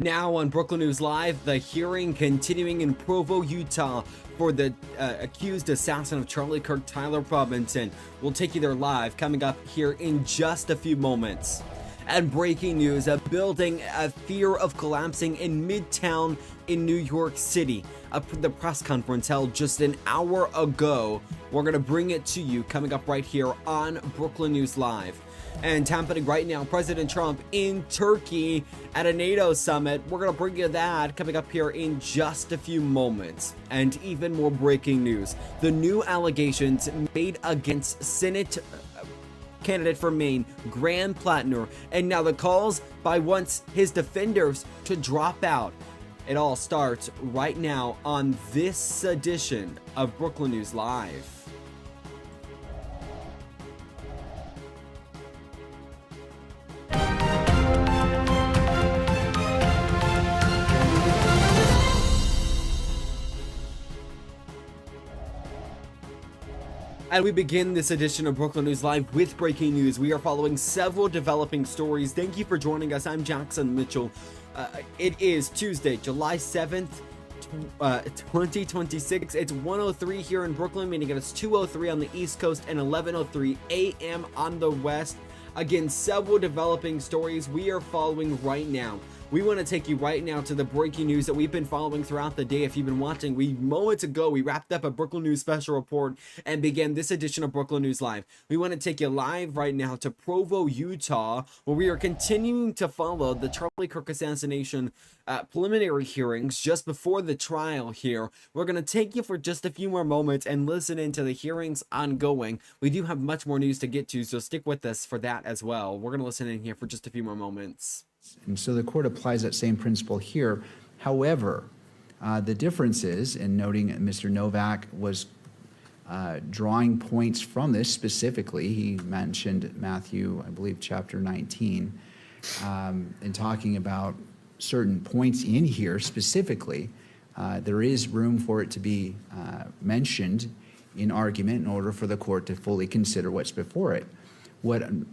Now on Brooklyn News Live, the hearing continuing in Provo, Utah for the accused assassin of Charlie Kirk, Tyler Robinson. We'll take you there live coming up here in just a few moments. And breaking news, a building a fear of collapsing in Midtown in New York City. The press conference held just an hour ago. We're going to bring it to you coming up right here on Brooklyn News Live. And happening right now, President Trump in Turkey at a NATO summit. We're going to bring you that coming up here in just a few moments. And even more breaking news, the new allegations made against Senate candidate for Maine, Graham Plattner, and now the calls by once his defenders to drop out. It all starts right now on this edition of Brooklyn News Live. And we begin this edition of Brooklyn News Live with breaking news. We are following several developing stories. Thank you for joining us. I'm Jackson Mitchell. It is Tuesday, July 7th, 2026. It's 1:03 here in Brooklyn, meaning it's 2:03 on the East Coast and 11:03 a.m. on the West. Again, several developing stories we are following right now. We want to take you right now to the breaking news that we've been following throughout the day. If you've been watching, moments ago, we wrapped up a Brooklyn News special report and began this edition of Brooklyn News Live. We want to take you live right now to Provo, Utah, where we are continuing to follow the Charlie Kirk assassination preliminary hearings just before the trial here. We're going to take you for just a few more moments and listen into the hearings ongoing. We do have much more news to get to, so stick with us for that as well. We're going to listen in here for just a few more moments. And so the court applies that same principle here. However, the difference is, in noting Mr. Novak was drawing points from this specifically, he mentioned Matthew, I believe, chapter 19, and talking about certain points in here specifically. There is room for it to be mentioned in argument in order for the court to fully consider what's before it. I'm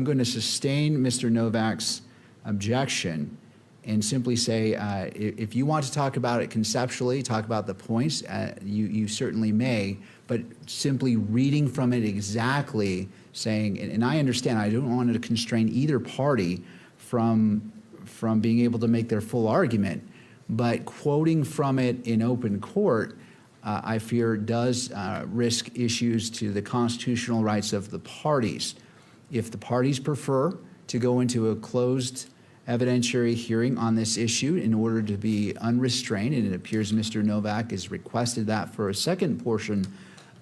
going to sustain Mr. Novak's objection and simply say, if you want to talk about it conceptually, talk about the points, you certainly may, but simply reading from it exactly, saying, and I understand, I don't want to constrain either party from being able to make their full argument, but quoting from it in open court, I fear does risk issues to the constitutional rights of the parties. If the parties prefer to go into a closed evidentiary hearing on this issue in order to be unrestrained, and it appears Mr. Novak has requested that for a second portion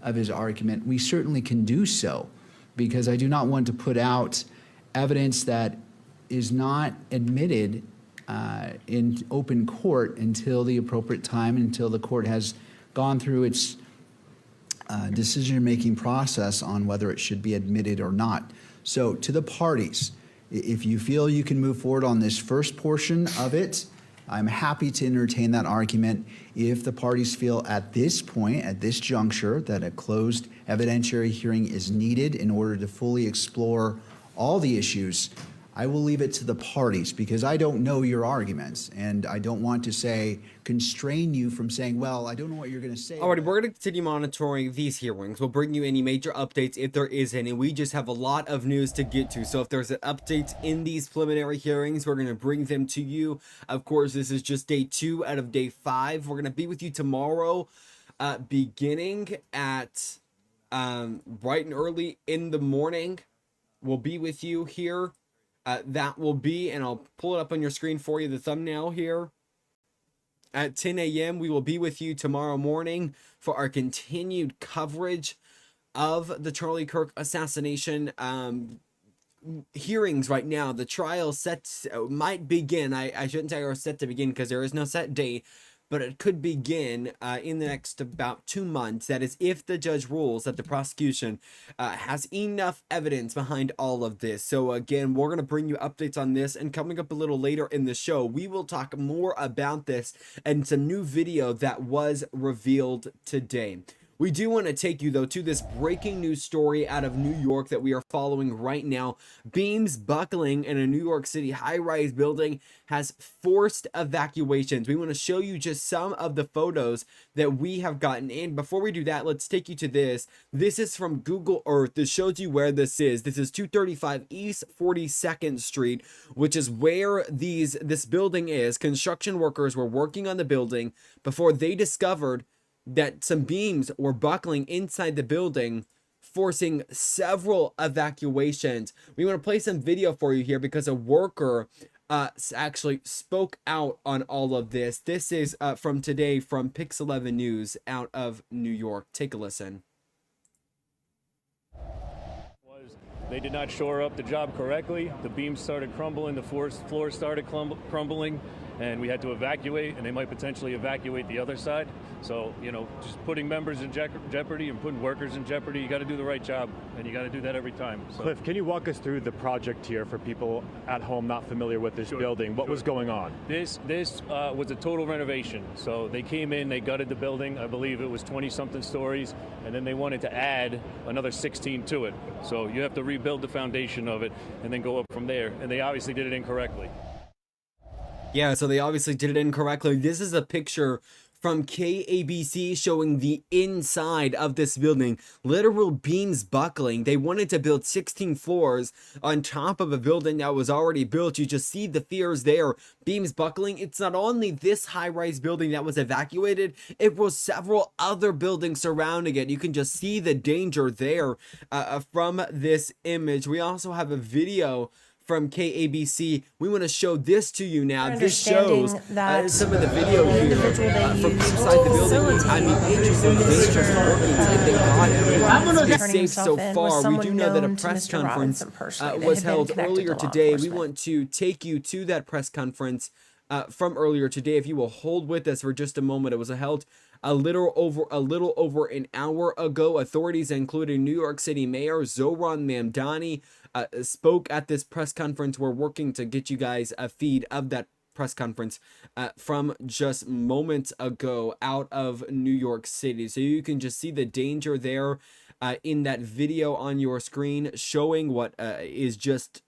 of his argument, we certainly can do so, because I do not want to put out evidence that is not admitted in open court until the appropriate time, until the court has gone through its decision-making process on whether it should be admitted or not. So to the parties, if you feel you can move forward on this first portion of it, I'm happy to entertain that argument. If the parties feel at this point, at this juncture, that a closed evidentiary hearing is needed in order to fully explore all the issues, I will leave it to the parties, because I don't know your arguments, and I don't want to say constrain you from saying, well, I don't know what you're going to say. Alrighty, we're going to continue monitoring these hearings. We'll bring you any major updates if there is any. We just have a lot of news to get to, so if there's an update in these preliminary hearings, we're going to bring them to you. Of course, this is just day 2 out of day 5. We're going to be with you tomorrow, beginning at bright and early in the morning. We'll be with you here. That will be, and I'll pull it up on your screen for you, the thumbnail here. At 10 a.m., we will be with you tomorrow morning for our continued coverage of the Charlie Kirk assassination hearings right now. The trial might begin. I shouldn't say are set to begin, because there is no set date, but it could begin in the next about 2 months. That is, if the judge rules that the prosecution has enough evidence behind all of this. So again, we're going to bring you updates on this, and coming up a little later in the show, we will talk more about this and some new video that was revealed today. We do want to take you, though, to this breaking news story out of New York that we are following right now. Beams buckling in a New York City high-rise building has forced evacuations. We want to show you just some of the photos that we have gotten in. Before we do that, let's take you to this. This is from Google Earth. This shows you where this is. This is 235 East 42nd Street, which is where this building is. Construction workers were working on the building before they discovered that some beams were buckling inside the building, forcing several evacuations. We want to play some video for you here because a worker actually spoke out on all of this. This is from today from Pix 11 News out of New York. Take a listen. They did not shore up the job correctly. The beams started crumbling, the floor started crumbling, and we had to evacuate, and they might potentially evacuate the other side. So, you know, just putting members in jeopardy and putting workers in jeopardy, you got to do the right job, and you got to do that every time. So. Cliff, can you walk us through the project here for people at home not familiar with this building? What was going on? This was a total renovation. So they came in, they gutted the building. I believe it was 20-something stories, and then they wanted to add another 16 to it. So you have to rebuild the foundation of it and then go up from there. And they obviously did it incorrectly. Yeah, so they obviously did it incorrectly. This is a picture from KABC showing the inside of this building. Literal beams buckling. They wanted to build 16 floors on top of a building that was already built. You just see the fears there. Beams buckling. It's not only this high-rise building that was evacuated, it was several other buildings surrounding it. You can just see the danger there from this image. We also have a video from KABC. We want to show this to you now. This shows some of the video here from inside the building. I mean, it is dangerous workings, and they got everyone safe so far. We do know that a press conference was held earlier today. We want to take you to that press conference from earlier today. If you will hold with us for just a moment, it was held a little over an hour ago. Authorities, including New York City Mayor Zohran Mamdani, spoke at this press conference. We're working to get you guys a feed of that press conference from just moments ago out of New York City. So you can just see the danger there in that video on your screen, showing what is just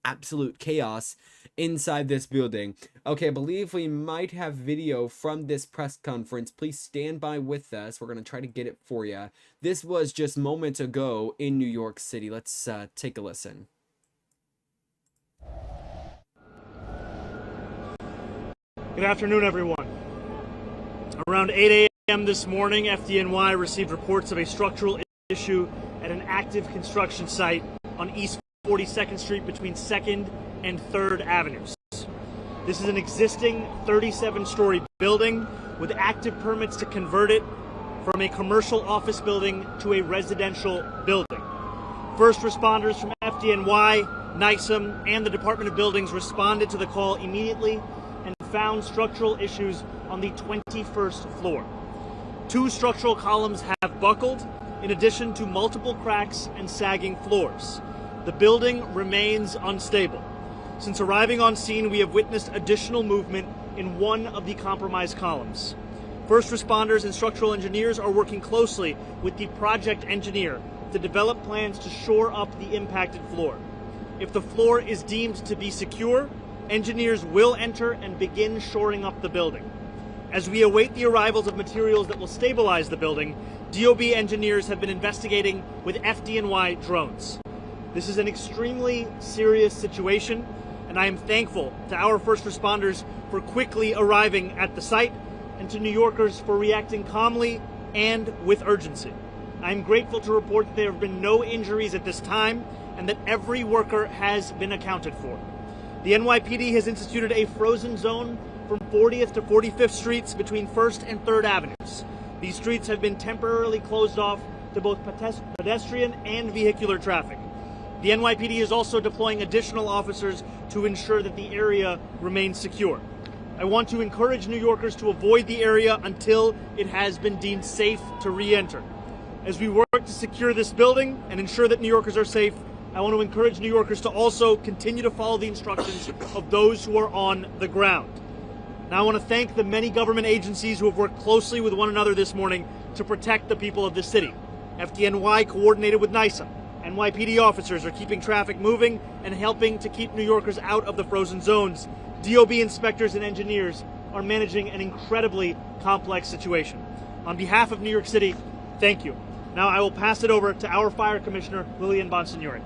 absolute chaos inside this building. Okay, I believe we might have video from this press conference. Please stand by with us. We're going to try to get it for you. This was just moments ago in New York City. Let's take a listen. Good afternoon, everyone. Around 8 a.m. this morning, FDNY received reports of a structural issue at an active construction site on East 42nd Street between 2nd and 3rd Avenues. This is an existing 37-story building with active permits to convert it from a commercial office building to a residential building. First responders from FDNY, NYSEM, and the Department of Buildings responded to the call immediately and found structural issues on the 21st floor. 2 structural columns have buckled, in addition to multiple cracks and sagging floors. The building remains unstable. Since arriving on scene, we have witnessed additional movement in one of the compromised columns. First responders and structural engineers are working closely with the project engineer to develop plans to shore up the impacted floor. If the floor is deemed to be secure, engineers will enter and begin shoring up the building. As we await the arrivals of materials that will stabilize the building, DOB engineers have been investigating with FDNY drones. This is an extremely serious situation, and I am thankful to our first responders for quickly arriving at the site and to New Yorkers for reacting calmly and with urgency. I am grateful to report that there have been no injuries at this time and that every worker has been accounted for. The NYPD has instituted a frozen zone from 40th to 45th Streets between 1st and 3rd Avenues. These streets have been temporarily closed off to both pedestrian and vehicular traffic. The NYPD is also deploying additional officers to ensure that the area remains secure. I want to encourage New Yorkers to avoid the area until it has been deemed safe to re-enter. As we work to secure this building and ensure that New Yorkers are safe, I want to encourage New Yorkers to also continue to follow the instructions of those who are on the ground. Now I want to thank the many government agencies who have worked closely with one another this morning to protect the people of this city. FDNY coordinated with NYSA. NYPD officers are keeping traffic moving and helping to keep New Yorkers out of the frozen zones. DOB inspectors and engineers are managing an incredibly complex situation. On behalf of New York City, thank you. Now I will pass it over to our Fire Commissioner, Lillian Bonsignore.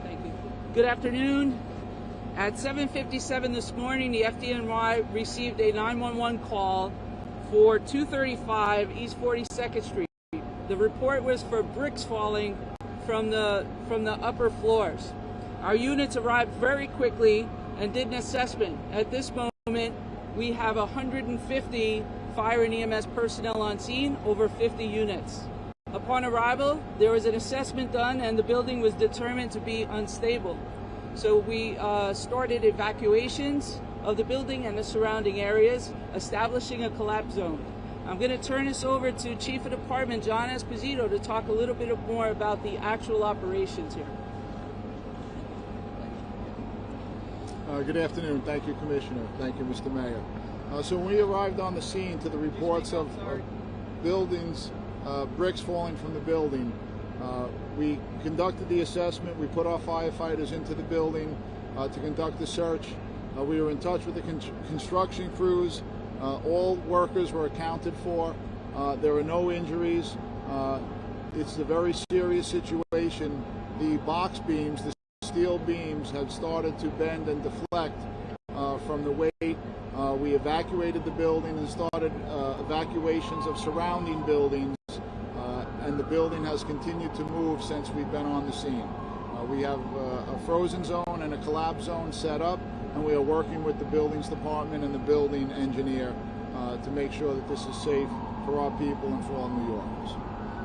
Thank you. Good afternoon. At 7:57 this morning, the FDNY received a 911 call for 235 East 42nd Street. The report was for bricks falling from the upper floors. Our units arrived very quickly and did an assessment. At this moment, we have 150 fire and EMS personnel on scene, over 50 units. Upon arrival, there was an assessment done and the building was determined to be unstable. So we started evacuations of the building and the surrounding areas, establishing a collapse zone. I'm going to turn this over to Chief of Department John Esposito to talk a little bit more about the actual operations here. Good afternoon. Thank you, Commissioner. Thank you, Mr. Mayor. So when we arrived on the scene to the reports of buildings, bricks falling from the building, we conducted the assessment. We put our firefighters into the building to conduct the search. We were in touch with the construction crews. All workers were accounted for. There were no injuries. It's a very serious situation. The box beams, the steel beams, have started to bend and deflect from the weight. We evacuated the building and started evacuations of surrounding buildings, and the building has continued to move since we've been on the scene. We have a frozen zone and a collapse zone set up, and we are working with the buildings department and the building engineer to make sure that this is safe for our people and for all New Yorkers.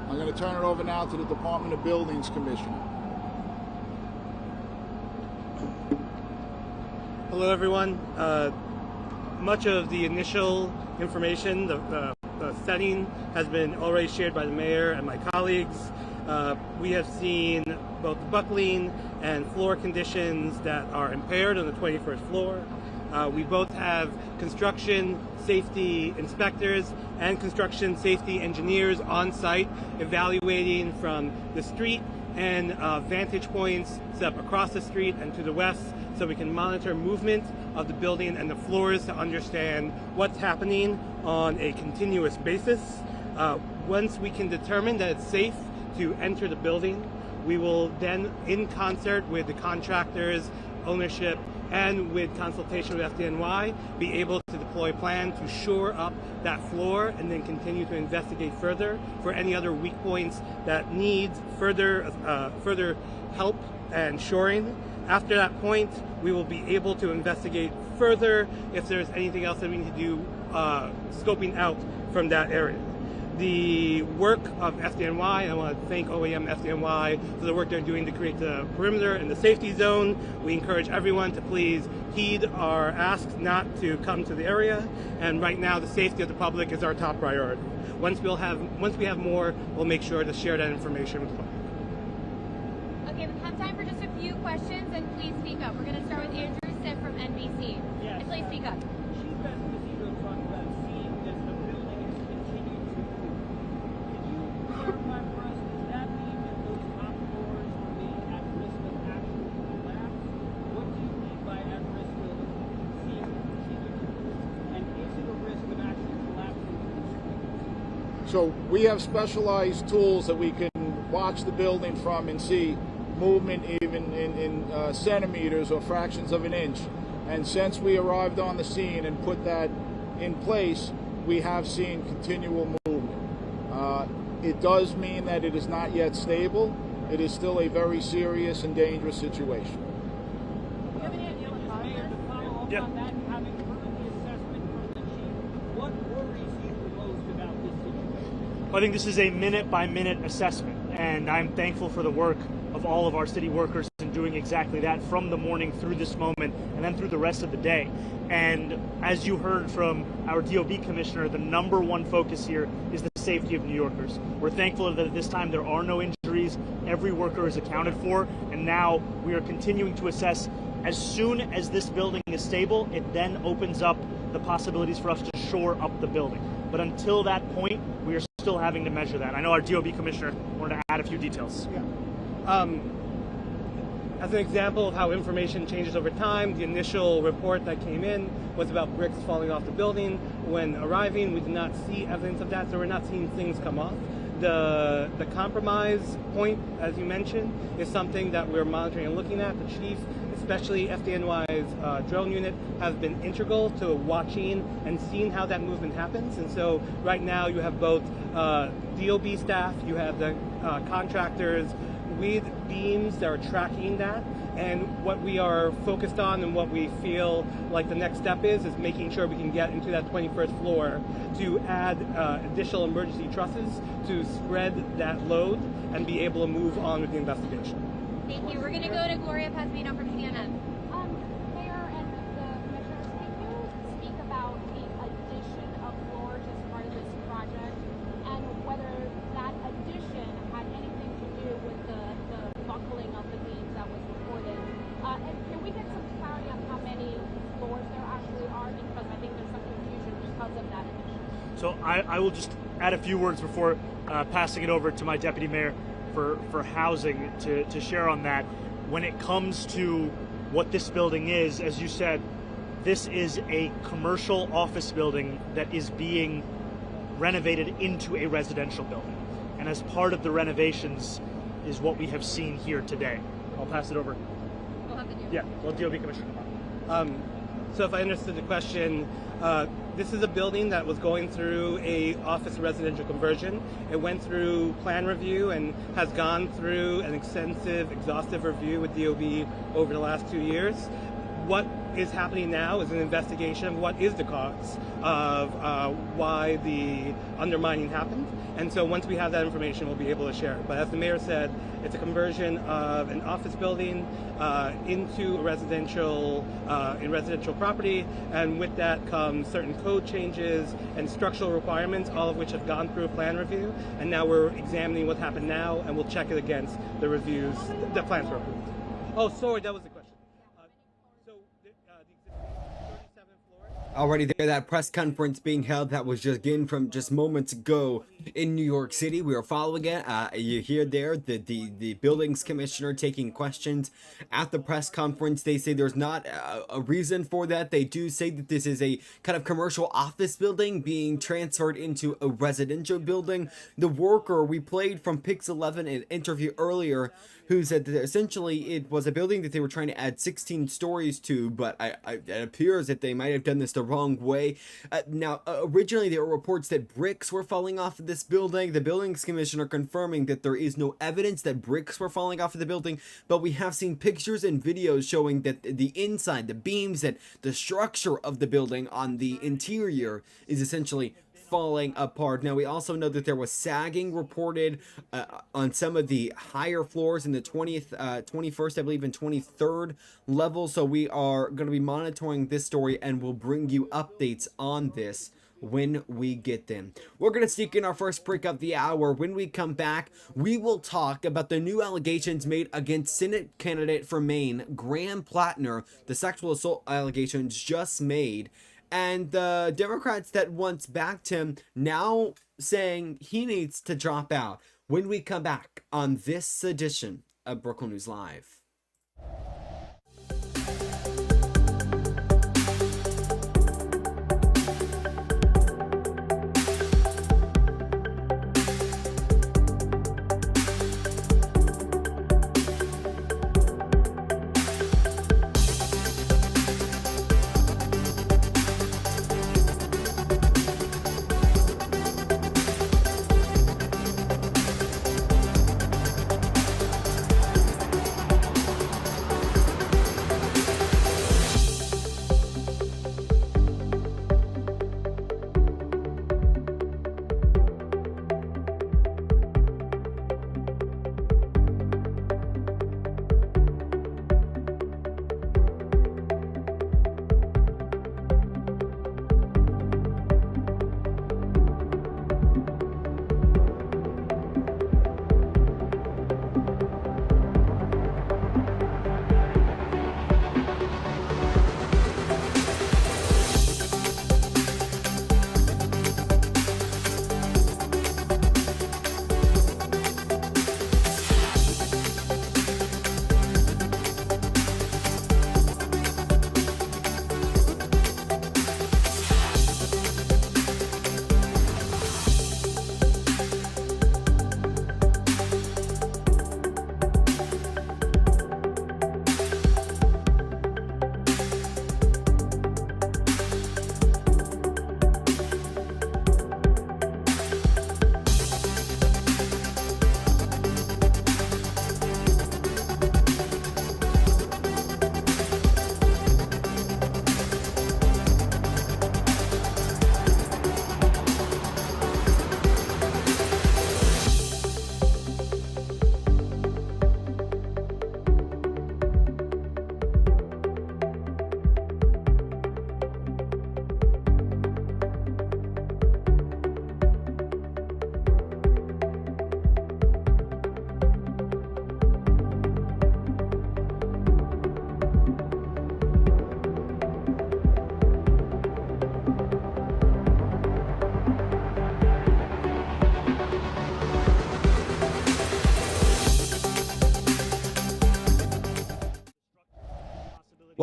I'm going to turn it over now to the Department of Buildings Commissioner. Hello, everyone. Much of the initial information, the setting, has been already shared by the mayor and my colleagues. We have seen both buckling and floor conditions that are impaired on the 21st floor. We both have construction safety inspectors and construction safety engineers on site evaluating from the street and vantage points set up across the street and to the west, so we can monitor movement of the building and the floors to understand what's happening on a continuous basis. Once we can determine that it's safe to enter the building, we will then, in concert with the contractors, ownership, and with consultation with FDNY, be able to deploy a plan to shore up that floor and then continue to investigate further for any other weak points that needs further help and shoring. After that point, we will be able to investigate further if there's anything else that we need to do scoping out from that area. The work of FDNY, I want to thank OEM FDNY for the work they're doing to create the perimeter and the safety zone. We encourage everyone to please heed our asks not to come to the area, and right now the safety of the public is our top priority. Once we have more, we'll make sure to share that information with the public. Okay, we have time for just a few questions, and please speak up. We're going to start with Andrew Stiff from NBC. Yes. And please speak up. Chief Esposito talked about seeing as the building is continuing to move. Can you clarify for us, does that mean that those top floors remain at risk of actual collapse? What do you mean by at risk of seeing it continue to move? And is it a risk of actually collapsing to the street? So we have specialized tools that we can watch the building from and see movement even in centimeters or fractions of an inch. And since we arrived on the scene and put that in place, we have seen continual movement. It does mean that it is not yet stable. It is still a very serious and dangerous situation. Do you have any idea what Mayor, to follow up on that, having heard the assessment from the chief, what worries you the most about this situation? I think this is a minute-by-minute assessment, and I'm thankful for the work of all of our city workers in doing exactly that from the morning through this moment and then through the rest of the day. And as you heard from our DOB commissioner, the number one focus here is the safety of New Yorkers. We're thankful that at this time there are no injuries, every worker is accounted for, and now we are continuing to assess. As soon as this building is stable, it then opens up the possibilities for us to shore up the building. But until that point, we are still having to measure that. I know our DOB commissioner wanted to add a few details. Yeah. As an example of how information changes over time, the initial report that came in was about bricks falling off the building. When arriving, we did not see evidence of that, so we're not seeing things come off. The compromise point, as you mentioned, is something that we're monitoring and looking at. The chief, especially FDNY's drone unit, has been integral to watching and seeing how that movement happens. And so right now you have both DOB staff, you have the contractors with beams that are tracking that. And what we are focused on and what we feel like the next step is making sure we can get into that 21st floor to add additional emergency trusses to spread that load and be able to move on with the investigation. Thank you. We're going to go to Gloria Pazmino from CNN. Mayor and the commissioners, can you speak about the addition of floors as part of this project and whether that addition had anything to do with the buckling of the beams that was reported? And can we get some clarity on how many floors there actually are? Because I think there's some confusion because of that addition. So I will just add a few words before passing it over to my deputy mayor for housing to share on that. When it comes to what this building is, as you said, this is a commercial office building that is being renovated into a residential building. And as part of the renovations is what we have seen here today. I'll pass it over. We'll have the DOB. Yeah, well, DOB commissioner. So if I understood the question, this is a building that was going through a office residential conversion. It went through plan review and has gone through an extensive, exhaustive review with DOB over the last 2 years. What is happening now is an investigation of what is the cause of why the undermining happened. And so once we have that information, we'll be able to share it. But as the mayor said, it's a conversion of an office building into a residential property. And with that comes certain code changes and structural requirements, all of which have gone through a plan review. And now we're examining what happened now, and we'll check it against the reviews, the plans were approved. Oh, sorry, that was the question. Already there, that press conference being held that was just again from just moments ago in New York City. We are following it. You hear there the buildings commissioner taking questions at the press conference. They say there's not a reason for that. They do say that this is a kind of commercial office building being transferred into a residential building. The worker we played from Pix 11 an interview earlier who said that essentially it was a building that they were trying to add 16 stories to, but it appears that they might have done this the wrong way. Now, originally there were reports that bricks were falling off of this building. The buildings commissioner confirming that there is no evidence that bricks were falling off of the building, but we have seen pictures and videos showing that the inside, the beams, and the structure of the building on the interior is essentially falling apart. Now, we also know that there was sagging reported on some of the higher floors in the 20th, 21st, I believe, and 23rd level. So we are going to be monitoring this story and we'll bring you updates on this when we get them. We're going to sneak in our first break of the hour. When we come back, we will talk about the new allegations made against Senate candidate for Maine, Graham Plattner, the sexual assault allegations just made, and the Democrats that once backed him now saying he needs to drop out. When we come back on this edition of Brookland News Live.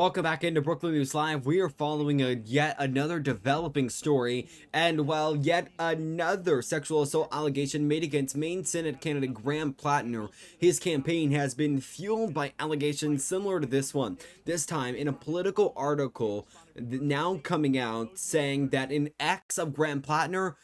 Welcome back into Brookland News Live. We are following yet another developing story, and while yet another sexual assault allegation made against Maine Senate candidate Graham Plattner, his campaign has been fueled by allegations similar to this one. This time in a political article now coming out saying that an ex of Graham Plattner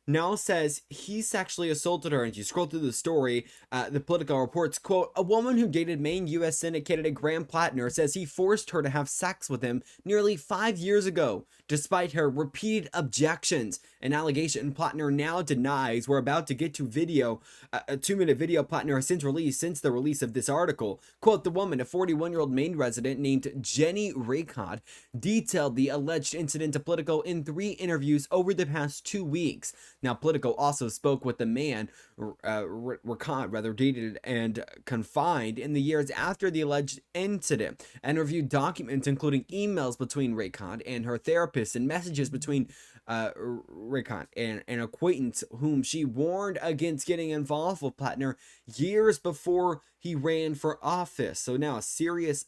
now says he sexually assaulted her. And you scroll through the story, the Politico reports, quote, a woman who dated Maine U.S. Senate candidate Graham Plattner says he forced her to have sex with him nearly 5 years ago, despite her repeated objections. An allegation Plattner now denies. We're about to get to video, a 2-minute video Plattner has since released since the release of this article. Quote, the woman, a 41-year-old Maine resident named Jenny Raycott, detailed the alleged incident to Politico in 3 interviews over the past 2 weeks. Now, Politico also spoke with the man, Raycott, dated and confined in the years after the alleged incident, and reviewed documents including emails between Raycott and her therapist and messages between Raycott and an acquaintance whom she warned against getting involved with Plattner years before he ran for office. So now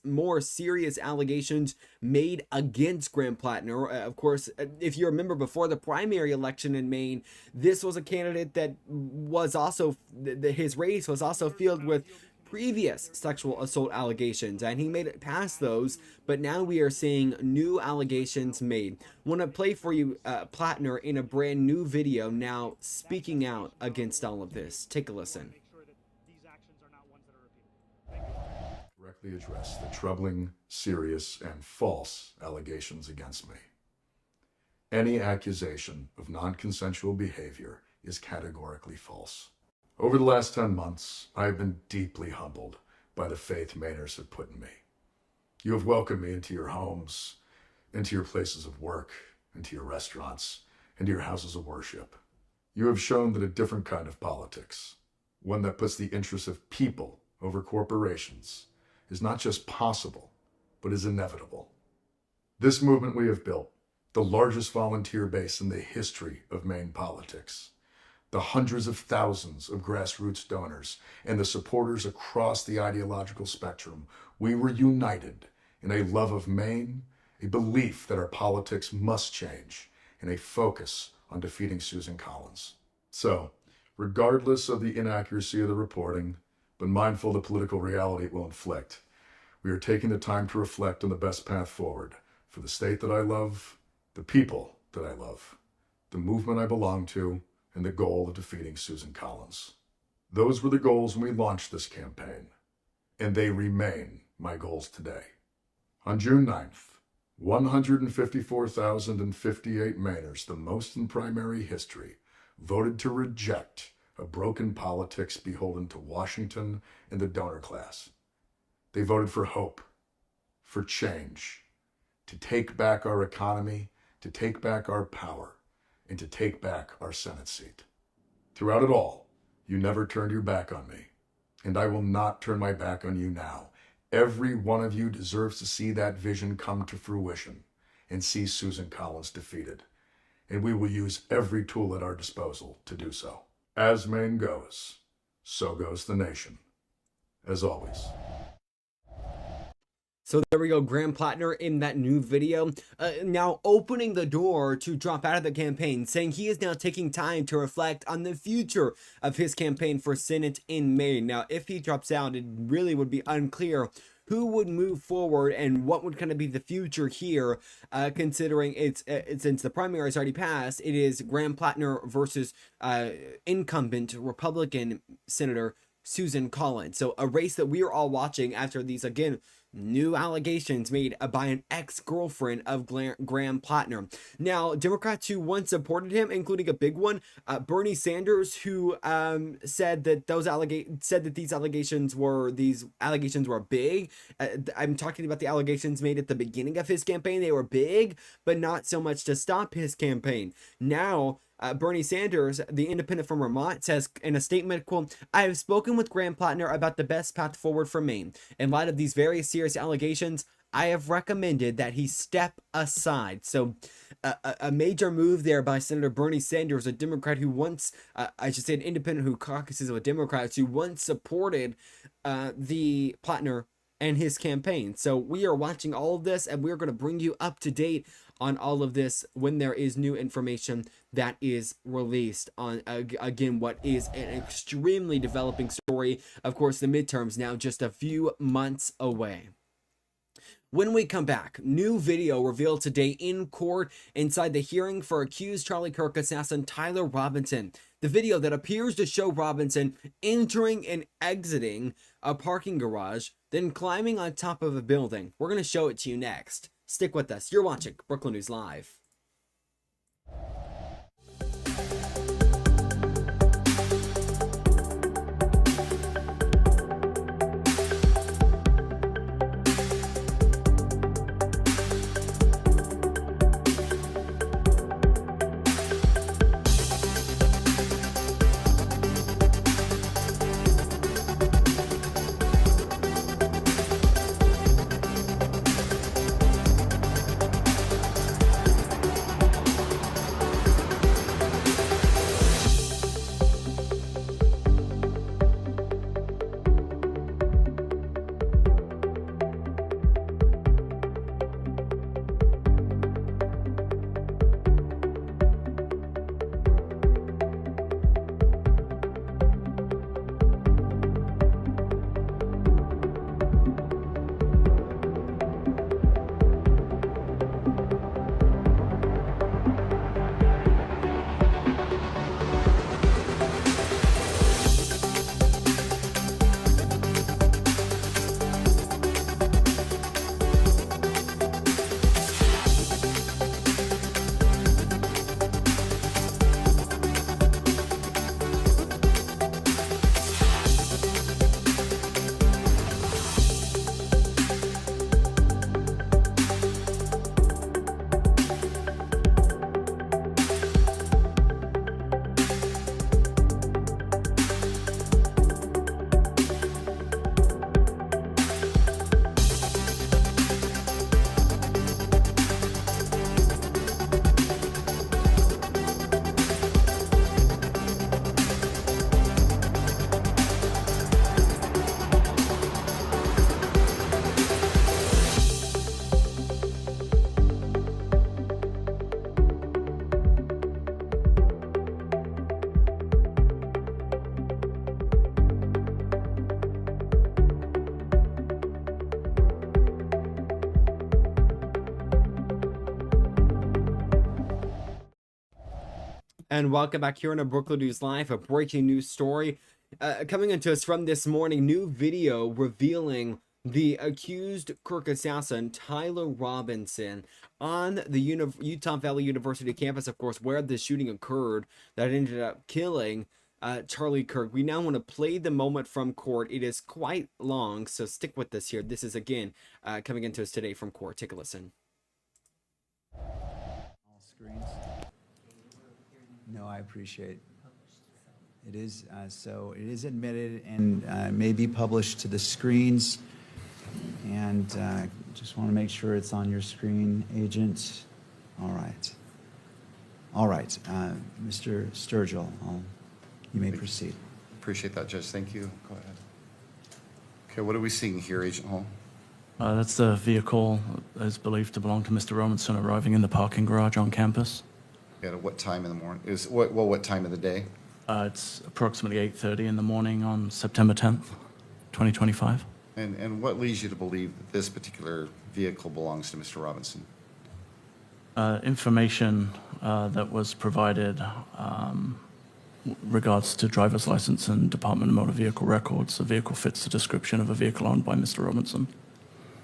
more serious allegations made against Graham Plattner. Of course, if you remember before the primary election in Maine, this was a candidate that was also, his race was also filled with previous sexual assault allegations, and he made it past those, but now we are seeing new allegations made. Want to play for you Plattner in a brand new video now speaking out against all of this. Take a listen. Directly address the troubling, serious, and false allegations against me. Any accusation of non-consensual behavior is categorically false. Over the last 10 months, I have been deeply humbled by the faith Mainers have put in me. You have welcomed me into your homes, into your places of work, into your restaurants, into your houses of worship. You have shown that a different kind of politics, one that puts the interests of people over corporations, is not just possible, but is inevitable. This movement we have built, the largest volunteer base in the history of Maine politics, the hundreds of thousands of grassroots donors, and the supporters across the ideological spectrum, we were united in a love of Maine, a belief that our politics must change, and a focus on defeating Susan Collins. So, regardless of the inaccuracy of the reporting, but mindful of the political reality it will inflict, we are taking the time to reflect on the best path forward for the state that I love, the people that I love, the movement I belong to, and the goal of defeating Susan Collins. Those were the goals when we launched this campaign, and they remain my goals today. On June 9th, 154,058 Mainers, the most in primary history, voted to reject a broken politics beholden to Washington and the donor class. They voted for hope, for change, to take back our economy, to take back our power, and to take back our Senate seat. Throughout it all, you never turned your back on me, and I will not turn my back on you now. Every one of you deserves to see that vision come to fruition and see Susan Collins defeated, and we will use every tool at our disposal to do so. As Maine goes, so goes the nation. As always. So there we go, Graham Plattner in that new video, now opening the door to drop out of the campaign, saying he is now taking time to reflect on the future of his campaign for Senate in Maine. Now, if he drops out, it really would be unclear who would move forward and what would kind of be the future here, considering it's since the primary has already passed, it is Graham Plattner versus incumbent Republican Senator Susan Collins. So a race that we are all watching after these, again, new allegations made by an ex-girlfriend of Graham Plattner. Now, Democrats who once supported him, including a big one, Bernie Sanders, who said that these allegations were big. I'm talking about the allegations made at the beginning of his campaign. They were big, but not so much to stop his campaign. Now, Bernie Sanders, the independent from Vermont, says in a statement, quote, I have spoken with Graham Plattner about the best path forward for Maine. In light of these very serious allegations, I have recommended that he step aside. So a major move there by Senator Bernie Sanders, a Democrat who once, I should say an independent who caucuses with Democrats, who once supported the Plattner and his campaign. So we are watching all of this, and we're going to bring you up to date on all of this when there is new information that is released on, again, what is an extremely developing story. Of course, the midterms now just a few months away. When we come back, new video revealed today in court inside the hearing for accused Charlie Kirk assassin Tyler Robinson. The video that appears to show Robinson entering and exiting a parking garage, then climbing on top of a building. We're going to show it to you next. Stick with us. You're watching Brookland News Live. And welcome back here on a Brookland News Live, a breaking news story coming into us from this morning. New video revealing the accused Kirk assassin Tyler Robinson on the Utah Valley University campus, of course, where the shooting occurred that ended up killing Charlie Kirk. We now want to play the moment from court. It is quite long, so stick with us here. This is, again, coming into us today from court. Take a listen. All screens. No, I appreciate it. Is so it is admitted and may be published to the screens. And just want to make sure it's on your screen, Agent. All right. All right, Mr. Sturgill, you may proceed. Appreciate that, Judge. Thank you. Go ahead. Okay, what are we seeing here, Agent Hall? That's the vehicle that is believed to belong to Mr. Robinson arriving in the parking garage on campus. At what time in the morning? What time of the day? It's approximately 8:30 in the morning on September 10th, 2025. And what leads you to believe that this particular vehicle belongs to Mr. Robinson? Information that was provided regards to driver's license and Department of Motor Vehicle records. The vehicle fits the description of a vehicle owned by Mr. Robinson.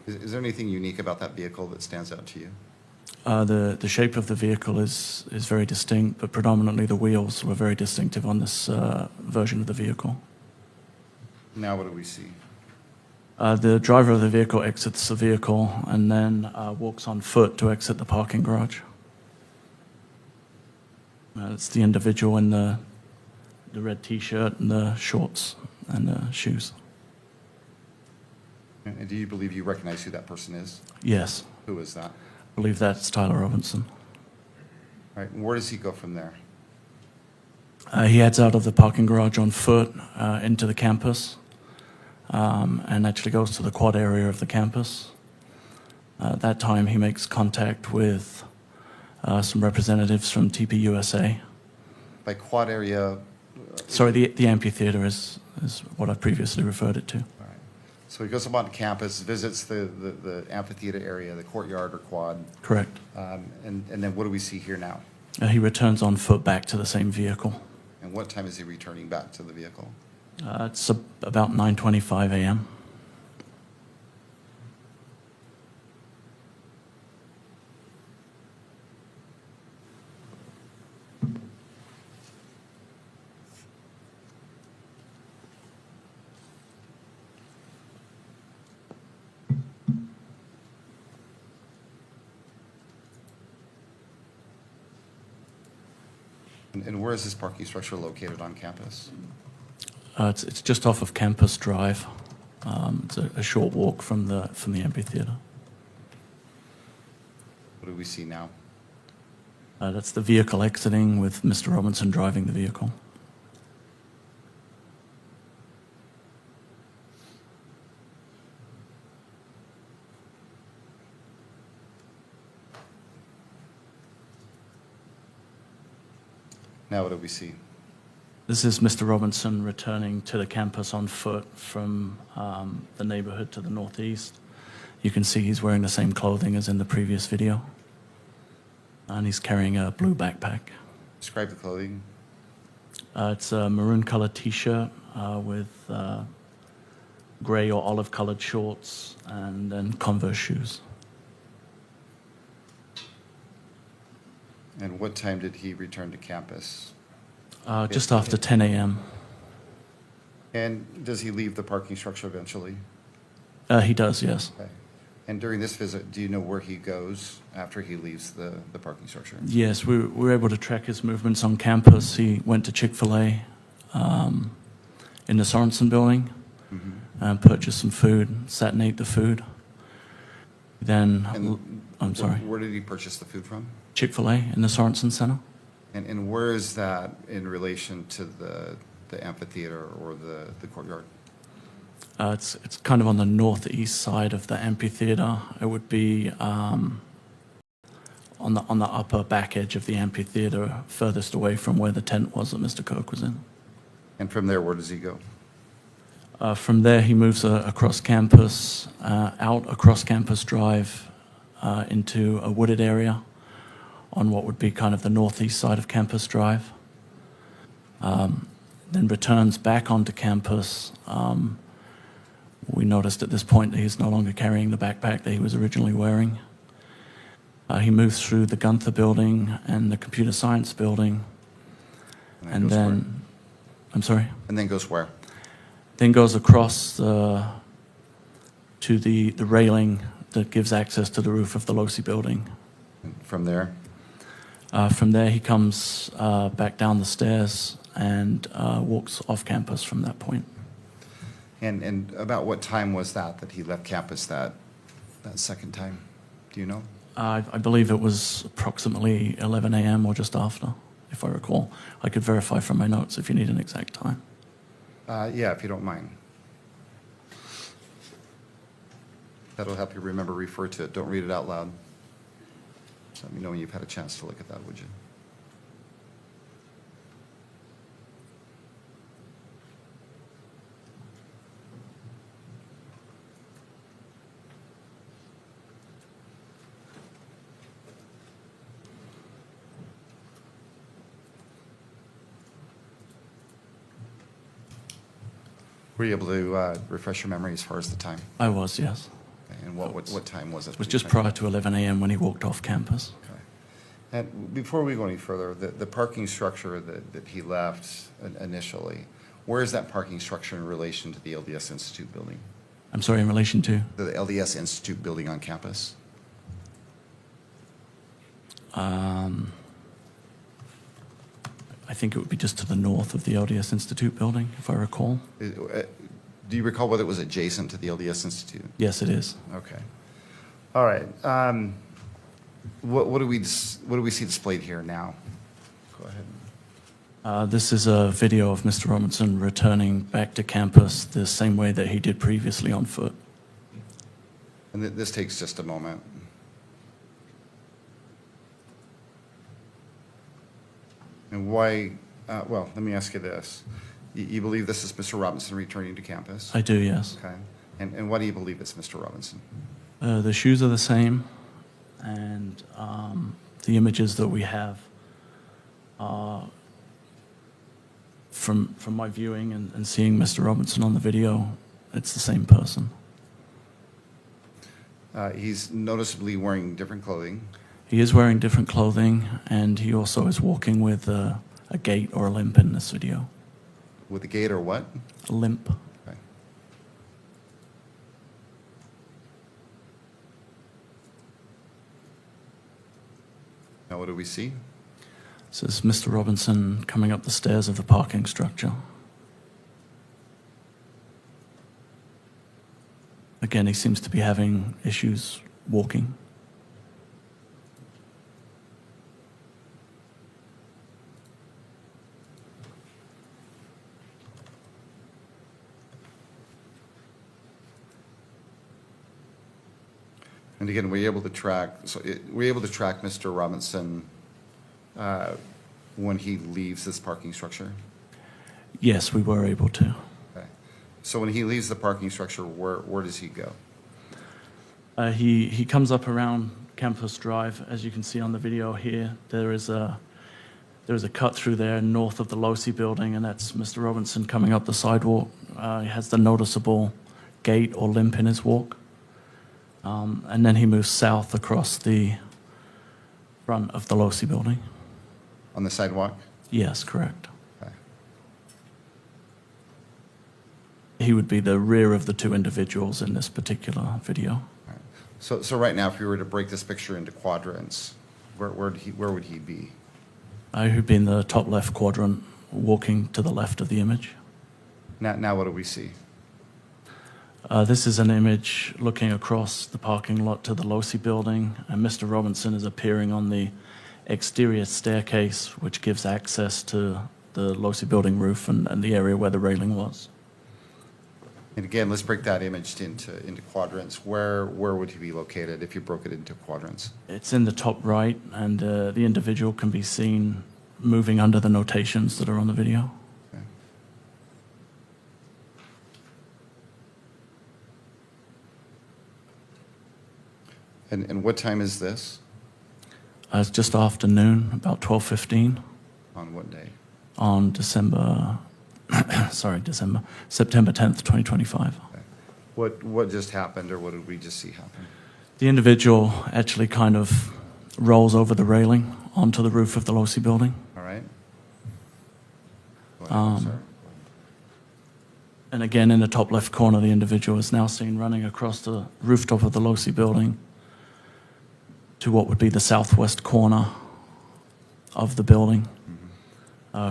Is there anything unique about that vehicle that stands out to you? The shape of the vehicle is very distinct, but predominantly the wheels were very distinctive on this version of the vehicle. Now what do we see? The driver of the vehicle exits the vehicle and then walks on foot to exit the parking garage. It's the individual in the red T-shirt and the shorts and the shoes. And do you believe you recognize who that person is? Yes. Who is that? I believe that's Tyler Robinson. All right, and where does he go from there? He heads out of the parking garage on foot into the campus. and actually goes to the quad area of the campus. At that time, he makes contact with some representatives from TPUSA. By quad area? Sorry, the amphitheater is what I previously referred it to. All right. So he goes up on campus, visits the amphitheater area, the courtyard or quad. Correct. And then what do we see here now? He returns on foot back to the same vehicle. And what time is he returning back to the vehicle? It's about 9:25 a.m. And where is this parking structure located on campus? It's just off of Campus Drive. It's a short walk from the amphitheater. What do we see now? That's the vehicle exiting with Mr. Robinson driving the vehicle. Now what do we see? This is Mr. Robinson returning to the campus on foot from the neighborhood to the northeast. You can see he's wearing the same clothing as in the previous video. And he's carrying a blue backpack. Describe the clothing. It's a maroon colored t-shirt with gray or olive colored shorts and then Converse shoes. And what time did he return to campus? Just after 10 a.m. And does he leave the parking structure eventually? He does, yes. Okay. And during this visit, do you know where he goes after he leaves the parking structure? Yes, we were able to track his movements on campus. He went to Chick-fil-A in the Sorensen building and purchased some food, sat and ate the food. Then, I'm sorry. Where did he purchase the food from? Chick-fil-A in the Sorensen Center. And where is that in relation to the amphitheater or the courtyard? It's kind of on the northeast side of the amphitheater. It would be on the upper back edge of the amphitheater, furthest away from where the tent was that Mr. Kirk was in. And from there, where does he go? From there, he moves across campus, out across Campus Drive into a wooded area on what would be kind of the northeast side of Campus Drive. Then returns back onto campus. We noticed at this point that he's no longer carrying the backpack that he was originally wearing. He moves through the Gunther building and the computer science building. And then, I'm sorry? And then goes where? Then goes across to the railing that gives access to the roof of the Losi building. And from there? From there, he comes back down the stairs and walks off campus from that point. And about what time was that he left campus that second time? Do you know? I believe it was approximately 11 a.m. or just after, if I recall. I could verify from my notes if you need an exact time. Yeah, if you don't mind. That'll help you remember, refer to it. Don't read it out loud. Just let me know when you've had a chance to look at that, would you? Were you able to refresh your memory as far as the time? I was, yes. Okay, and what time was it? It was just prior to 11 a.m. when he walked off campus. Okay. And before we go any further, the parking structure that he left initially, where is that parking structure in relation to the LDS Institute building? I'm sorry, in relation to? The LDS Institute building on campus? I think it would be just to the north of the LDS Institute building, if I recall. Do you recall whether it was adjacent to the LDS Institute? Yes, it is. Okay. All right. What do we see displayed here now? Go This is a video of Mr. Robinson returning back to campus the same way that he did previously on foot. And this takes just a moment. And why, well, let me ask you this. You believe this is Mr. Robinson returning to campus? I do, yes. Okay. And why do you believe it's Mr. Robinson? The shoes are the same, and the images that we have are from my viewing and seeing Mr. Robinson on the video, it's the same person. He's noticeably wearing different clothing. He is wearing different clothing, and he also is walking with a gait or a limp in this video. With a gait or what? A limp. Okay. Now what do we see? This is Mr. Robinson coming up the stairs of the parking structure. Again, he seems to be having issues walking. And again, were you able to track Mr. Robinson when he leaves this parking structure? Yes, we were able to. Okay. So when he leaves the parking structure, where does he go? He comes up around Campus Drive, as you can see on the video here. There is a cut through there north of the Losi building, and that's Mr. Robinson coming up the sidewalk. He has the noticeable gait or limp in his walk. And then he moves south across the front of the Losi building. On the sidewalk? Yes, correct. Okay. He would be the rear of the two individuals in this particular video. All right. So right now, if we were to break this picture into quadrants, where would he be? He'd be in the top left quadrant, walking to the left of the image. Now what do we see? This is an image looking across the parking lot to the Losi building, and Mr. Robinson is appearing on the exterior staircase, which gives access to the Losi building roof and the area where the railing was. And again, let's break that image into quadrants. Where would he be located if you broke it into quadrants? It's in the top right, and the individual can be seen moving under the notations that are on the video. Okay. And what time is this? It's just after noon, about 12:15. On what day? On September 10th, 2025. Okay. What just happened, or what did we just see happen? The individual actually kind of rolls over the railing onto the roof of the Losi building. All right. And again, in the top left corner, the individual is now seen running across the rooftop of the Losi building to what would be the southwest corner of the building,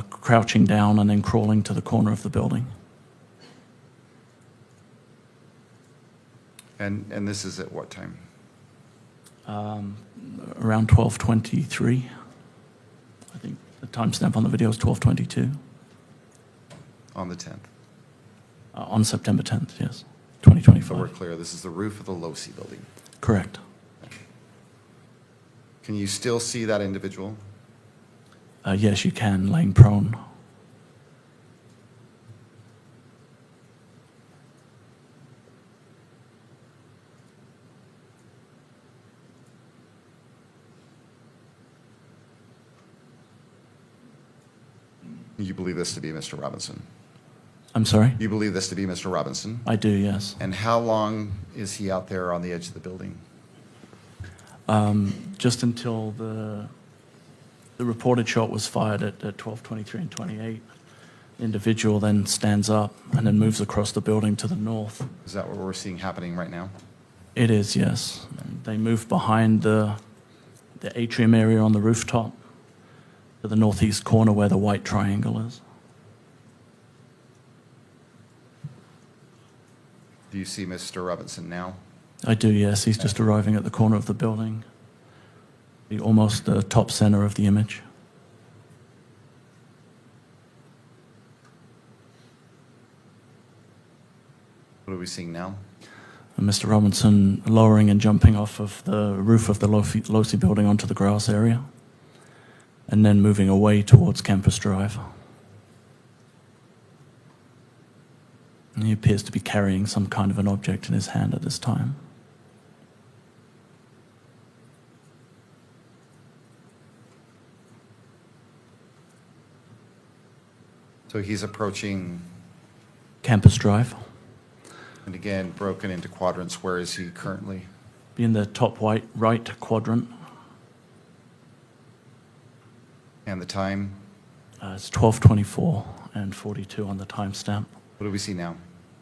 crouching down and then crawling to the corner of the building. And this is at what time? Around 12:23. I think the timestamp on the video is 12:22. On the 10th. On September 10th, yes, 2025. So we're clear, this is the roof of the Losi building. Correct. Can you still see that individual? Yes, you can, laying prone. You believe this to be Mr. Robinson? I'm sorry? You believe this to be Mr. Robinson? I do, yes. And how long is he out there on the edge of the building? Just until the reported shot was fired at 12:23 and 28. The individual then stands up and then moves across the building to the north. Is that what we're seeing happening right now? It is, yes. They move behind the atrium area on the rooftop to the northeast corner where the white triangle is. Do you see Mr. Robinson now? I do, yes. He's just arriving at the corner of the building, almost the top center of the image. What are we seeing now? Mr. Robinson lowering and jumping off of the roof of the Losi building onto the grass area, and then moving away towards Campus Drive. And he appears to be carrying some kind of an object in his hand at this time. So he's approaching, Campus Drive. and again, broken into quadrants. Where is he currently? Be in the top right quadrant. And the time? It's 12:24 and 42 on the timestamp. What do we see now?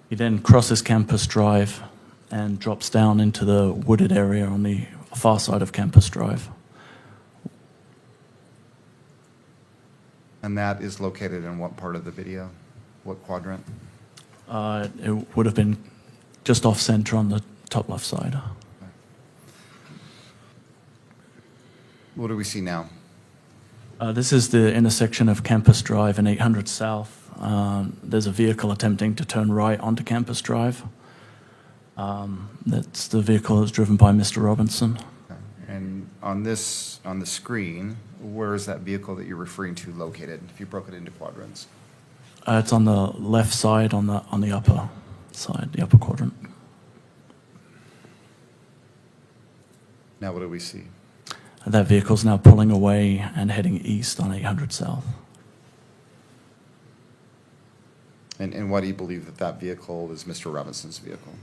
He then crosses Campus Drive and drops down into the wooded area on the far side of Campus Drive. And that is located in what part of the video? What quadrant? It would have been just off center on the top left side. What do we see now? This is the intersection of Campus Drive and 800 South. There's a vehicle attempting to turn right onto Campus Drive. That's the vehicle that's driven by Mr. Robinson. And on the screen, where is that vehicle that you're referring to located, if you broke it into quadrants? It's on the left side, on the upper side, the upper quadrant. Now what do we see? That vehicle's now pulling away and heading east on 800 South. And why do you believe that that vehicle is Mr. Robinson's vehicle?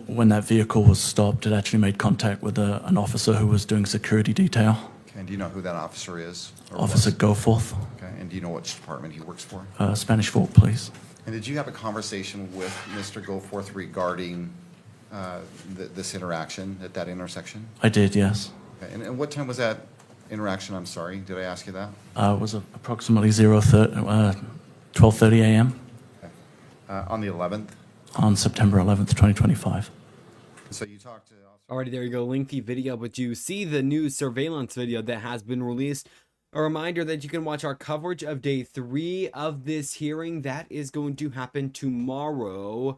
When that vehicle was stopped, it actually made contact with an officer who was doing security detail. Okay, and do you know who that officer is? Officer Goforth. Okay, and do you know which department he works for? Spanish Fork Police. And did you have a conversation with Mr. Goforth regarding this interaction at that intersection? I did, yes. Okay, and what time was that interaction? I'm sorry, did I ask you that? It was approximately 12:30 a.m. Okay. On the 11th? On September 11th, 2025. So you talked to... Alrighty, there you go. Lengthy video, but you see the new surveillance video that has been released. A reminder that you can watch our coverage of day 3 of this hearing. That is going to happen tomorrow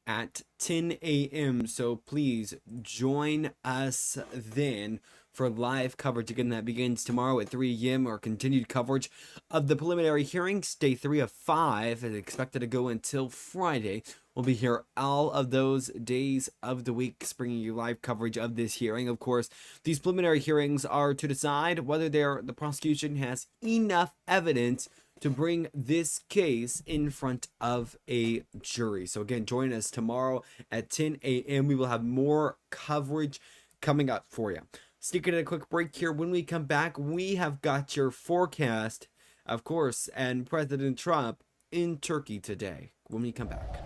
at 10 a.m. So please join us then for live coverage. Again, that begins tomorrow at 3 a.m. or continued coverage of the preliminary hearings. Day 3 of 5 is expected to go until Friday. We'll be here all of those days of the week, bringing you live coverage of this hearing. Of course, these preliminary hearings are to decide whether the prosecution has enough evidence to bring this case in front of a jury. So again, join us tomorrow at 10 a.m. We will have more coverage coming up for you. Sneaking in a quick break here. When we come back, we have got your forecast, of course, and President Trump in Turkey today. When we come back.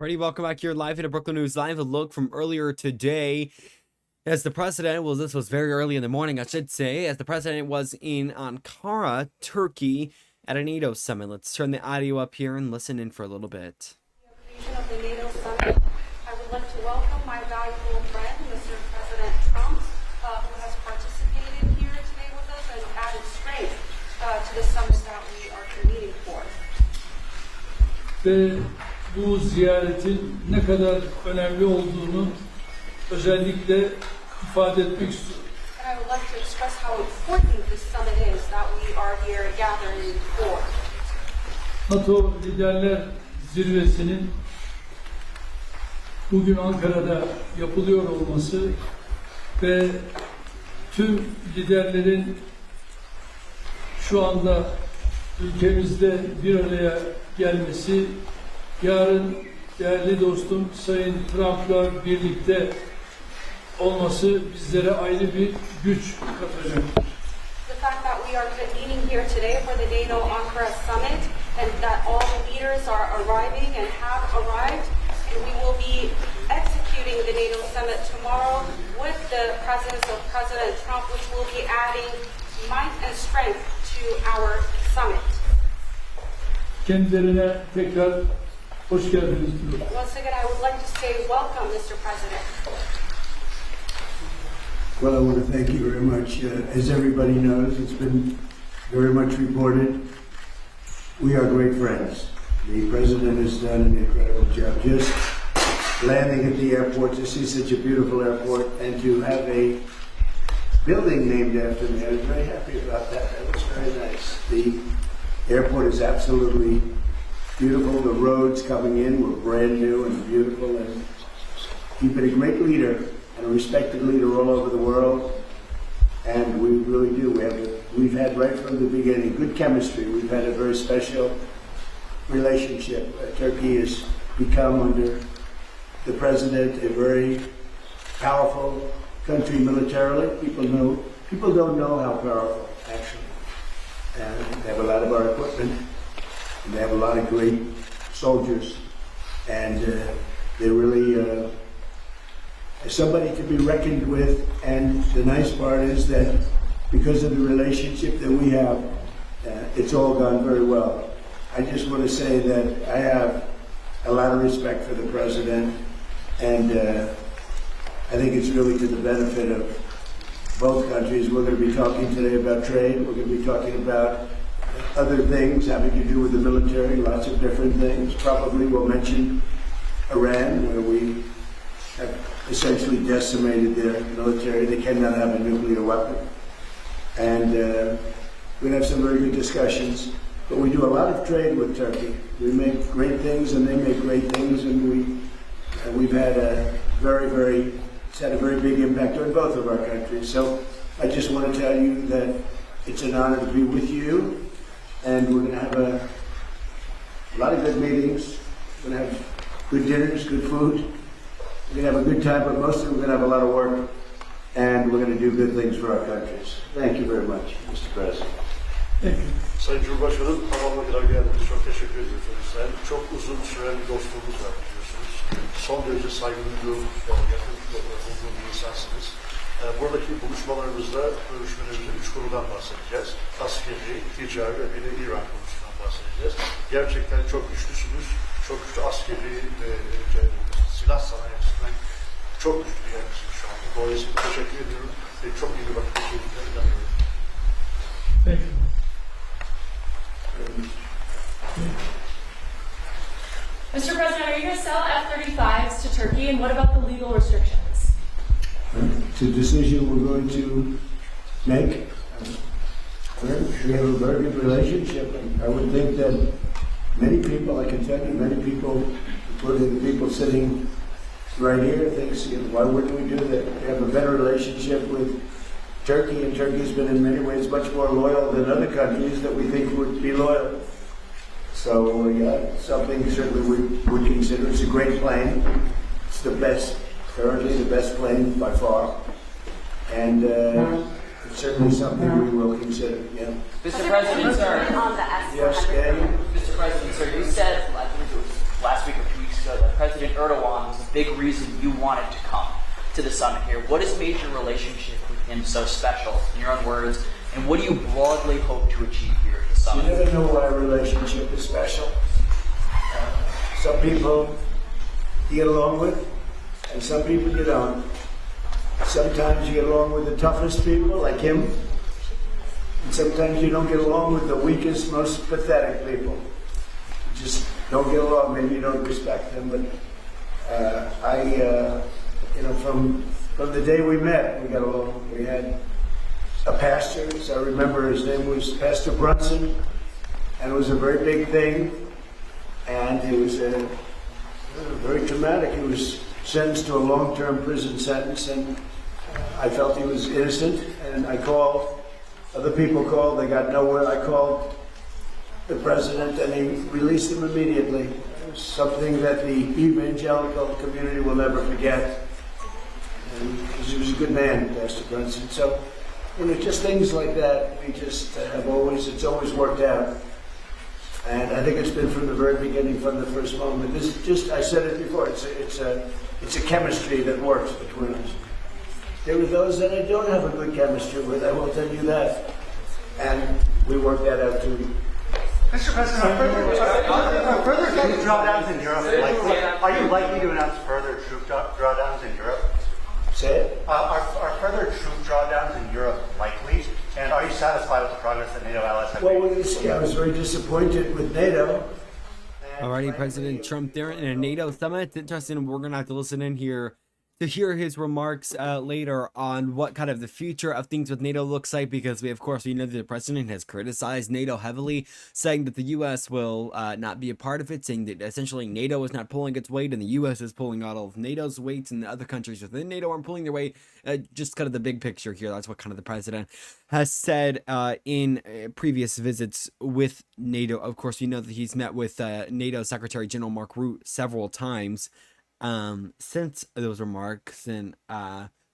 Ready? Welcome back here live at Brooklyn News Live. A look from earlier today as the president, well, this was very early in the morning, I should say, as the president was in Ankara, Turkey, at a NATO summit. Let's turn the audio up here and listen in for a little bit. Of the NATO summit, I would like to welcome my valuable friend, Mr. President Trump, who has participated here today with us and added strength to the summit that we are convening for. Bu ziyaretin ne kadar önemli olduğunu özellikle ifade etmek istiyorum. And I would like to express how important this summit is that we are here gathering for. NATO Liderler Zirvesi'nin bugün Ankara'da yapılıyor olması ve tüm liderlerin şu anda ülkemizde bir araya gelmesi, yarın değerli dostum Sayın Trump'la birlikte olması bizlere ayrı bir güç katacaktır. The fact that we are meeting here today for the NATO Ankara summit and that all the leaders are arriving and have arrived, and we will be executing the NATO summit tomorrow with the presence of President Trump, which will be adding might and strength to our summit. Kendilerine tekrar hoş geldiniz diyorum. Once again, I would like to say welcome, Mr. President. Well, I want to thank you very much. As everybody knows, it's been very much reported. We are great friends. The President has done an incredible job. Just landing at the airport to see such a beautiful airport and to have a building named after me. I was very happy about that. That was very nice. The airport is absolutely beautiful. The roads coming in were brand new and beautiful. And you've been a great leader and a respected leader all over the world. And we really do. We've had right from the beginning good chemistry. We've had a very special relationship. Turkey has become, under the president, a very powerful country militarily. People don't know how powerful, actually. And they have a lot of our equipment, and they have a lot of great soldiers, and they're really somebody to be reckoned with. And the nice part is that because of the relationship that we have, it's all gone very well. I just want to say that I have a lot of respect for the president, and I think it's really to the benefit of both countries. We're going to be talking today about trade. We're going to be talking about other things having to do with the military, lots of different things. Probably we'll mention Iran, where we have essentially decimated their military. They cannot have a nuclear weapon. And we're going to have some very good discussions. But we do a lot of trade with Turkey. We make great things and they make great things, and we've had it's had a very big impact on both of our countries. So I just want to tell you that it's an honor to be with you, and we're going to have a lot of good meetings. We're going to have good dinners, good food. We're going to have a good time, but mostly we're going to have a lot of work, and we're going to do good things for our countries. Thank you very much, Mr. President. Thank you. Sayın Cumhurbaşkanım, tamamına kadar geldiniz. Çok teşekkür ediyoruz. Yani çok uzun süren bir dostluğumuz var biliyorsunuz. Son derece saygı duyduğum, yakın olduğum bir insansınız. Buradaki buluşmalarımızda, görüşmelerimizde 3 konudan bahsedeceğiz. Askeri, ticari ve bir de İran konusundan bahsedeceğiz. Gerçekten çok güçlüsünüz. Çok güçlü askeri ve silah sanayi açısından çok güçlü bir yerisiniz şu anda. Dolayısıyla teşekkür ediyorum ve çok iyi bir vakit geçirdiğine inanıyorum. Thank you. Mr. President, are you going to sell F-35s to Turkey, and what about the legal restrictions? It's a decision we're going to make. We have a very good relationship. I would think that many people, I can tell you, many people, including the people sitting right here, think, why wouldn't we do that? We have a better relationship with Turkey, and Turkey has been in many ways much more loyal than other countries that we think would be loyal. So something certainly we would consider. It's a great plane. It's the best, currently the best plane by far. And it's certainly something we will consider, yeah. Mr. President, sir. Yes, Danny? Mr. President, sir, you said, I think it was last week or 2 weeks ago, that President President Erdogan was a big reason you wanted to come to the summit here. What has made your relationship with him so special, in your own words, and what do you broadly hope to achieve here at the summit? You never know why a relationship is special. Some people you get along with, and some people you don't. Sometimes you get along with the toughest people, like him, and sometimes you don't get along with the weakest, most pathetic people. You just don't get along. Maybe you don't respect them, but from the day we met, we got along. We had a pastor, as I remember, his name was Pastor Brunson, and it was a very big thing, and it was very traumatic. He was sentenced to a long-term prison sentence, and I felt he was innocent, and I called. Other people called, they got nowhere. I called the president, and he released him immediately. It was something that the evangelical community will never forget. And he was a good man, Pastor Brunson. So, just things like that, we just it's always worked out. And I think it's been from the very beginning, from the first moment. I said it before, it's a chemistry that works between us. There were those that I don't have a good chemistry with, I will tell you that. And we worked that out too. Mr. President, are further troop drawdowns in Europe likely? Are you likely to announce further troop drawdowns in Europe? Say it? Are further troop drawdowns in Europe likely? And are you satisfied with the progress that NATO allies have made? Well, we're going to see. I was very disappointed with NATO. Alrighty, President Trump there in a NATO summit. Interesting. We're going to have to listen in here to hear his remarks later on what kind of the future of things with NATO looks like, because we know that the president has criticized NATO heavily, saying that the U.S. will not be a part of it, saying that essentially NATO is not pulling its weight and the U.S. is pulling out all of NATO's weights, and the other countries within NATO aren't pulling their weight. Just kind of the big picture here. That's what kind of the president has said in previous visits with NATO. Of course, we know that he's met with NATO Secretary General Mark Rutte several times since those remarks, and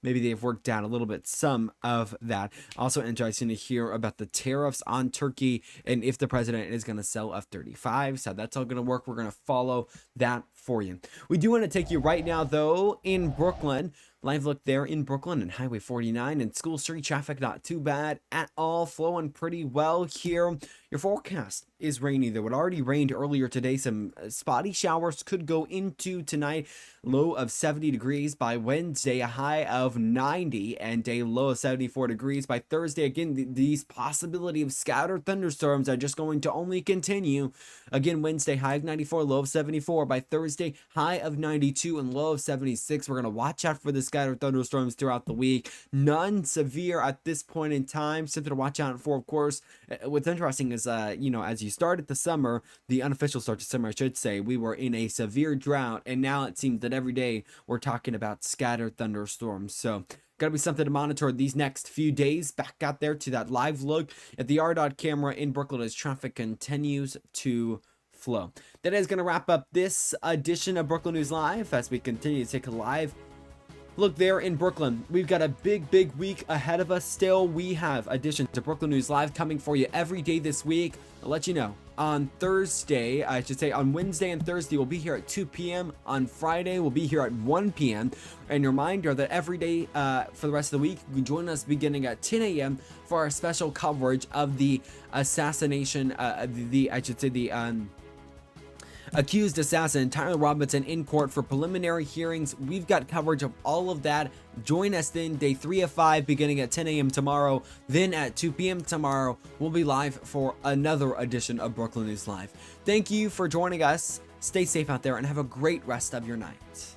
maybe they've worked out a little bit some of that. Also interesting to hear about the tariffs on Turkey and if the president is going to sell F-35s, how that's all going to work. We're going to follow that for you. We do want to take you right now, though, in Brookland. Live look there in Brookland and Highway 49 and School Street. Traffic not too bad at all, flowing pretty well here. Your forecast is rainy, though. It already rained earlier today. Some spotty showers could go into tonight. Low of 70 degrees by Wednesday, a high of 90, and a low of 74 degrees by Thursday. Again, these possibility of scattered thunderstorms are just going to only continue. Again, Wednesday, high of 94, low of 74. By Thursday, high of 92 and low of 76. We're going to watch out for the scattered thunderstorms throughout the week. None severe at this point in time. Something to watch out for, of course. What's interesting is, as you started the summer, the unofficial start to summer, I should say, we were in a severe drought, and now it seems that every day we're talking about scattered thunderstorms. So, gotta be something to monitor these next few days. Back out there to that live look at the RDOT camera in Brookland as traffic continues to flow. That is going to wrap up this edition of Brookland News Live as we continue to take a live look there in Brookland. We've got a big week ahead of us still. We have editions of Brookland News Live coming for you every day this week. I'll let you know. On Thursday, I should say on Wednesday and Thursday, we'll be here at 2 p.m. On Friday, we'll be here at 1 p.m. And a reminder that every day for the rest of the week, you can join us beginning at 10 a.m. for our special coverage of the assassination, accused assassin Tyler Robinson in court for preliminary hearings. We've got coverage of all of that. Join us then, day 3 of 5, beginning at 10 a.m. tomorrow. Then at 2 p.m. tomorrow, we'll be live for another edition of Brookland News Live. Thank you for joining us. Stay safe out there and have a great rest of your night.